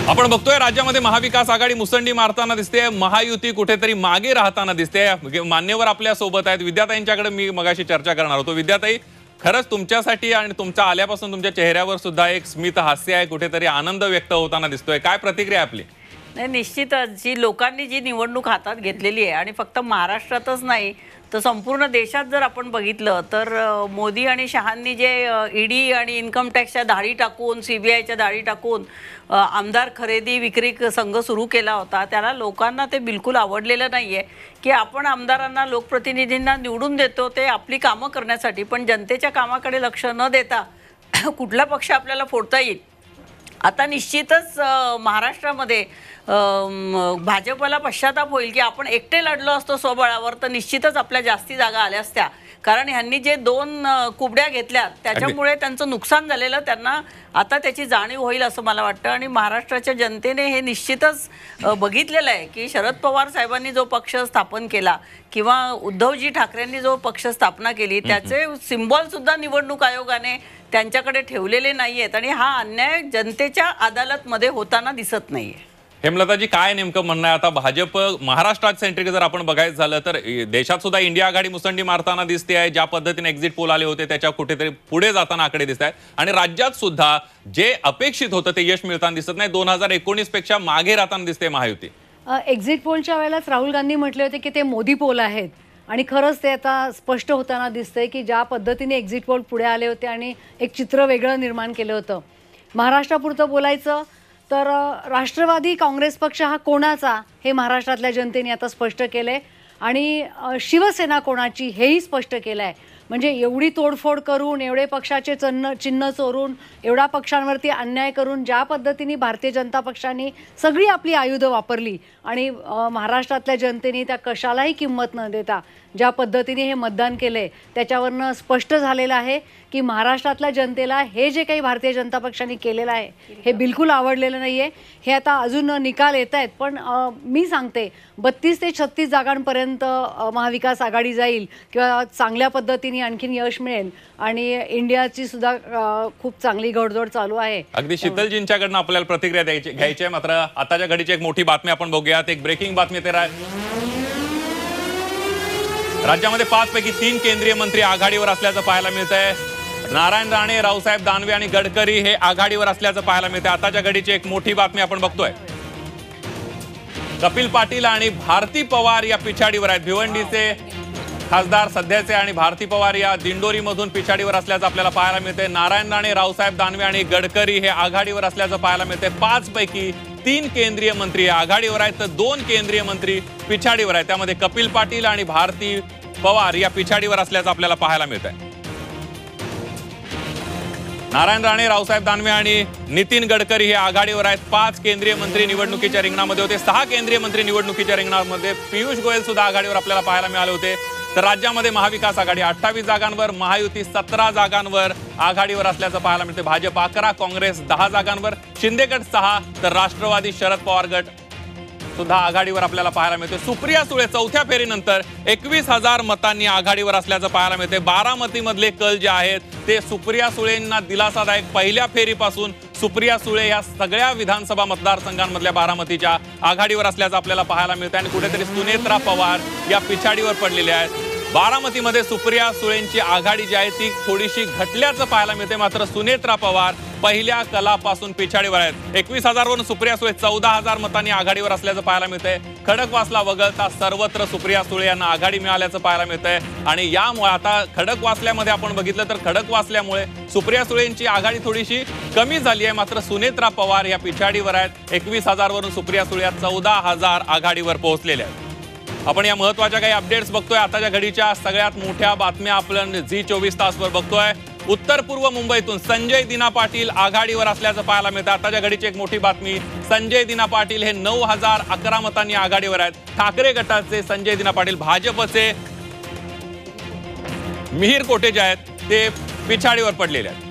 आपण बघतोय राज्यामध्ये महाविकास आघाडी मुसंडी मारताना दिसते, महायुती कुठेतरी मागे राहताना दिसते। मान्यवर आपल्या सोबत आहेत। विद्याताईंच्याकडे मी मगाशी चर्चा करणार होतो। विद्याताई, खरंच तुमच्यासाठी आणि तुमच्या आल्यापासून तुमच्या चेहऱ्यावर सुद्धा एक स्मित हास्य आहे, कुठेतरी आनंद व्यक्त होताना दिसतोय। काय प्रतिक्रिया आपली? नाही, निश्चितच जी लोकांनी जी निवडणूक हातात घेतलेली आहे आणि फक्त महाराष्ट्रातच नाही तर संपूर्ण देशात जर आपण बघितलं तर मोदी आणि शहांनी जे ईडी आणि इन्कम टॅक्सच्या धाडी टाकून, सीबीआयच्या धाडी टाकून आमदार खरेदी विक्री संघ सुरू केला होता, त्याला लोकांना ते बिलकुल आवडलेलं नाहीये की आपण आमदारांना, लोकप्रतिनिधींना निवडून देतो ते आपली कामं करण्यासाठी, पण जनतेच्या कामाकडे लक्ष न देता कुठला पक्ष आपल्याला फोडता येईल। आता निश्चितच महाराष्ट्रामध्ये भाजपला पश्चाताप होईल की आपण एकटे लढलो असतो स्वबळावर तर निश्चितच आपल्या जास्ती जागा आल्या असत्या, कारण ह्यांनी जे 2 कुबड्या घेतल्या त्याच्यामुळे त्यांचं नुकसान झालेलं, त्यांना आता त्याची जाणीव होईल असं मला वाटतं। आणि महाराष्ट्राच्या जनतेने हे निश्चितच बघितलेलं आहे की शरद पवार साहेबांनी जो पक्ष स्थापन केला किंवा उद्धवजी ठाकरेंनी जो पक्ष स्थापना केली त्याचे सिम्बॉल सुद्धा निवडणूक आयोगाने त्यांच्याकडे ठेवलेले नाहीयेत आणि हा अन्याय जनतेच्या अदालतमध्ये होताना दिसत नाहीये। हेमलताजी, काय नेमकं म्हणणं आहे? आता भाजप महाराष्ट्रात सेंट्रिक जर आपण बघायचं झालं तर देशात सुद्धा इंडिया आघाडी मुसंडी मारताना दिसते आहे। ज्या पद्धतीने एक्झिट पोल आले होते त्याच्या कुठेतरी पुढे जाताना आकडे दिसत आहेत आणि राज्यात सुद्धा जे अपेक्षित होतं ते यश मिळताना दिसत नाही। 2019 पेक्षा मागे राहताना दिसते महायुती। एक्झिट पोलच्या वेळेलाच राहुल गांधी म्हटले होते की ते मोदी पोल आहेत आणि खरंच ते आता स्पष्ट होताना दिसतंय की ज्या पद्धतीने एक्झिट पोल पुढे आले होते आणि एक चित्र वेगळं निर्माण केलं होतं। महाराष्ट्रापुरतं बोलायचं तर राष्ट्रवादी काँग्रेस पक्ष हा कोणाचा हे महाराष्ट्रातल्या जनतेने आता स्पष्ट केलंय आणि शिवसेना कोणाची हेही स्पष्ट केलं आहे। म्हणजे एवढी तोडफोड करून, एवढे पक्षाचे चिन्ह चोरून, एवढा पक्षांवरती अन्याय करून ज्या पद्धतीने भारतीय जनता पक्षाने सगळी आपली आयुधं वापरली आणि महाराष्ट्रातल्या जनतेने त्या कशालाही किंमत न देता ज्या पद्धतीने हे मतदान केले त्याच्यावरनं स्पष्ट झालेलं आहे की महाराष्ट्रातल्या जनतेला हे जे काही भारतीय जनता पक्षाने केलेलं आहे हे बिलकुल आवडलेलं नाही आहे। हे आता अजून निकाल येत आहेत, पण मी सांगते 32 ते 36 जागांपर्यंत महाविकास आघाडी जाईल किंवा चांगल्या पद्धतीने आणखीन यश मिळेल आणि इंडियाची सुद्धा खूप चांगली घोडदौड चालू आहे। अगदी शीतलजींच्याकडनं आपल्याला प्रतिक्रिया घ्यायची आहे। मात्र आताच्या घडीची एक मोठी बातमी आपण बघूयात। एक ब्रेकिंग बातमी येते। राज्यामध्ये 5 पैकी 3 केंद्रीय मंत्री आघाडीवर असल्याचं पाहायला मिळतंय। नारायण राणे, रावसाहेब दानवे आणि गडकरी हे आघाडीवर असल्याचं पाहायला मिळतंय। आताच्या घडीची एक मोठी बातमी आपण बघतोय। कपिल पाटील आणि भारती पवार या पिछाडीवर आहेत। भिवंडीचे खासदार सध्याचे आणि भारती पवार या दिंडोरीमधून पिछाडीवर असल्याचं आपल्याला पाहायला मिळतंय। नारायण राणे, रावसाहेब दानवे आणि गडकरी हे आघाडीवर असल्याचं पाहायला मिळतंय। 5 पैकी 3 केंद्रीय मंत्री आघाडीवर आहेत तर 2 केंद्रीय मंत्री पिछाडीवर आहेत। त्यामध्ये कपिल पाटील आणि भारती पवार या पिछाडीवर असल्याचं आपल्याला पाहायला मिळतंय। नारायण राणे, रावसाहेब दानवे आणि नितीन गडकरी हे आघाडीवर आहेत। 5 केंद्रीय मंत्री निवडणुकीच्या रिंगणामध्ये होते। 6 केंद्रीय मंत्री निवडणुकीच्या रिंगणामध्ये, पियुष गोयल सुद्धा आघाडीवर आपल्याला पाहायला मिळाले होते। तर राज्यामध्ये महाविकास आघाडी 28 जागांवर, महायुती 17 जागांवर आघाडीवर असल्याचं पाहायला मिळते। भाजप 11, काँग्रेस 10 जागांवर, शिंदे गट 6 तर राष्ट्रवादी शरद पवार गट सुद्धा आघाडीवर आपल्याला पाहायला मिळते। सुप्रिया सुळे चौथ्या फेरीनंतर 21,000 मतांनी आघाडीवर असल्याचं पाहायला मिळते। बारामतीमधले कल जे आहेत ते सुप्रिया सुळेंना दिलासादायक। पहिल्या फेरीपासून सुप्रिया सुळे या सगळ्या विधानसभा मतदारसंघांमधल्या बारामतीच्या आघाडीवर असल्याचं आपल्याला पाहायला मिळतं आणि कुठेतरी सुनेत्रा पवार या पिछाडीवर पडलेल्या आहेत। बारामतीमध्ये सुप्रिया सुळेंची आघाडी जी आहे ती थोडीशी घटल्याचं पाहायला मिळते, मात्र सुनेत्रा पवार पहिल्या कलापासून पिछाडीवर आहेत। 21,000 वरून सुप्रिया सुळे 14,000 मतांनी आघाडीवर असल्याचं पाहायला मिळतंय। खडकवासला वगळता सर्वत्र सुप्रिया सुळे यांना आघाडी मिळाल्याचं पाहायला मिळतंय आणि यामुळे आता खडकवासल्यामध्ये आपण बघितलं तर खडकवासल्यामुळे सुप्रिया सुळेंची आघाडी थोडीशी कमी झाली आहे, मात्र सुनेत्रा पवार या पिछाडीवर आहेत। 21,000 वरून सुप्रिया सुळे 14,000 आघाडीवर पोहोचलेल्या आहेत। आपण या महत्त्वाच्या काही अपडेट्स बघतोय। आताच्या घडीच्या सगळ्यात मोठ्या बातम्या आपण झी24 तासवर बघतोय। उत्तर पूर्व मुंबईतून संजय दिना पाटील आघाडीवर असल्याचं पाहायला मिळतं। आताच्या घडीची एक मोठी बातमी, संजय दिना पाटील हे 9,011 मतांनी आघाडीवर आहेत। ठाकरे गटाचे संजय दिना पाटील, भाजपचे मिहिर कोटेचे आहेत ते पिछाडीवर पडलेले आहेत।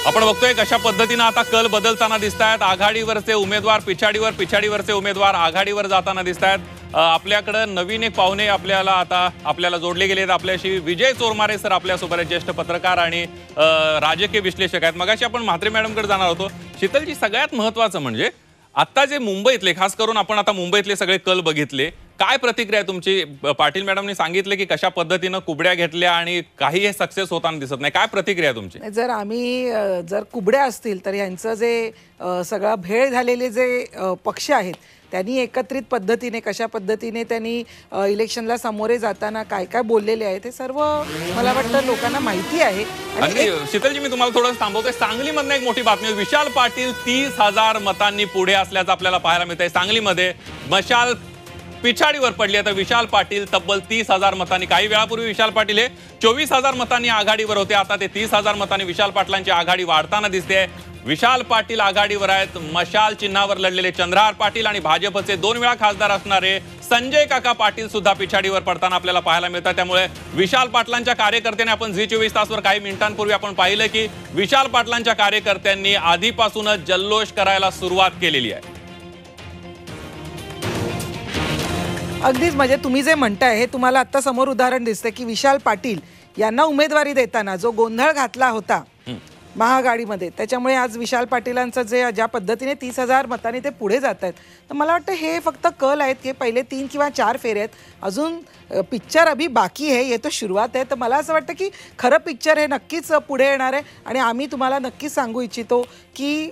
आपण बघतोय कशा पद्धतीने आता कल बदलताना दिसतायत। आघाडीवरचे उमेदवार पिछाडीवर, पिछाडीवरचे उमेदवार आघाडीवर जाताना दिसतायत। आपल्याकडं नवीन एक पाहुणे आपल्याला जोडले गेले आहेत. आपल्याशी विजय चोरमारे सर आपल्यासोबत आहेत, ज्येष्ठ पत्रकार आणि राजकीय विश्लेषक आहेत. मगाशी आपण म्हात्रे मॅडमकडे जाणार होतो. शीतलजी, सगळ्यात महत्वाचं म्हणजे आता जे मुंबईतले, खास करून आपण आता मुंबईतले सगळे कल बघितले, काय प्रतिक्रिया आहे तुमची? पाटील मॅडमनी सांगितले की कशा पद्धतीनं कुबड्या घेतल्या आणि काही हे सक्सेस होताना दिसत नाही. काय प्रतिक्रिया आहे तुमची? जर आम्ही कुबड्या असतील तर यांचं जे सगळा भेळ झालेले जे पक्ष आहेत त्यांनी एकत्रित पद्धतीने कशा पद्धतीने त्यांनी इलेक्शनला सामोरे जाताना काय काय बोललेले आहे ते सर्व मला वाटतं लोकांना माहिती आहे. आणि शीतलजी, मी तुम्हाला थोडं थांबवतोय. सांगलीमधनं एक मोठी बातमी, विशाल पाटील 30,000 मतांनी पुढे असल्याचं आपल्याला पाहायला मिळतंय. सांगलीमध्ये मशाल पिछाडीवर पडली आहे. तर विशाल पाटील तब्बल 30,000 मतांनी, काही वेळापूर्वी विशाल पाटील हे 24,000 मतांनी आघाडीवर होते. आता ते 30,000 मतांनी विशाल पाटलांची आघाडी वाढताना दिसते. विशाल पाटील आघाडीवर आहेत. मशाल चिन्हावर लढलेले चंद्रहार पाटील आणि भाजपचे 2 वेळा खासदार असणारे संजय काका पाटील सुद्धा पिछाडीवर पडताना आपल्याला पाहायला मिळतात. त्यामुळे विशाल पाटलांच्या कार्यकर्त्यांनी, आपण झी 24 तासवर काही मिनिटांपूर्वी आपण पाहिलं की विशाल पाटलांच्या कार्यकर्त्यांनी आधीपासूनच जल्लोष करायला सुरुवात केलेली आहे. अगदीच, म्हणजे तुम्ही जे म्हणताय हे तुम्हाला आता समोर उदाहरण दिसतंय की विशाल पाटील यांना उमेदवारी देताना जो गोंधळ घातला होता महाआघाडीमध्ये, त्याच्यामुळे आज विशाल पाटीलांचं ज्या पद्धतीने 30,000 मतांनी ते पुढे जात आहेत, तर मला वाटतं हे फक्त कल आहेत की पहिले 3 किंवा 4 फेरे आहेत. अजून पिक्चर अभी बाकी आहे, ये तो सुरुवात आहे. तर मला असं वाटतं की खरं पिक्चर हे नक्कीच पुढे येणार आहे. आणि आम्ही तुम्हाला नक्कीच सांगू इच्छितो की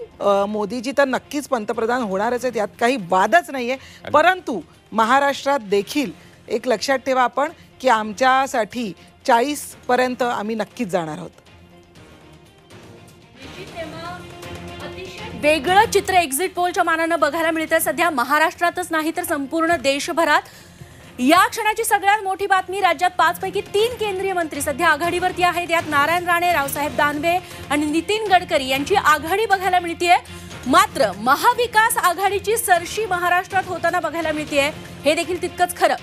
मोदीजी तर नक्कीच पंतप्रधान होणारच आहेत, यात काही वादच नाही आहे. परंतु महाराष्ट्रात देखील एक लक्षात ठेवा आपण की आमच्यासाठी 40पर्यंत आम्ही नक्कीच जाणार आहोत. वेगळं चित्र एक्झिट पोलच्या मानानं बघायला मिळतं सध्या महाराष्ट्रातच नाही तर संपूर्ण देशभरात. या क्षणाची सगळ्यात मोठी बातमी, राज्यात 5 पैकी 3 केंद्रीय मंत्री सध्या आघाडीवरती आहेत. यात नारायण राणे, रावसाहेब दानवे आणि नितीन गडकरी यांची आघाडी बघायला मिळतीये. मात्र महाविकास आघाडीची सरशी महाराष्ट्रात होताना बघायला मिळतीये, हे देखील तितकंच खरं.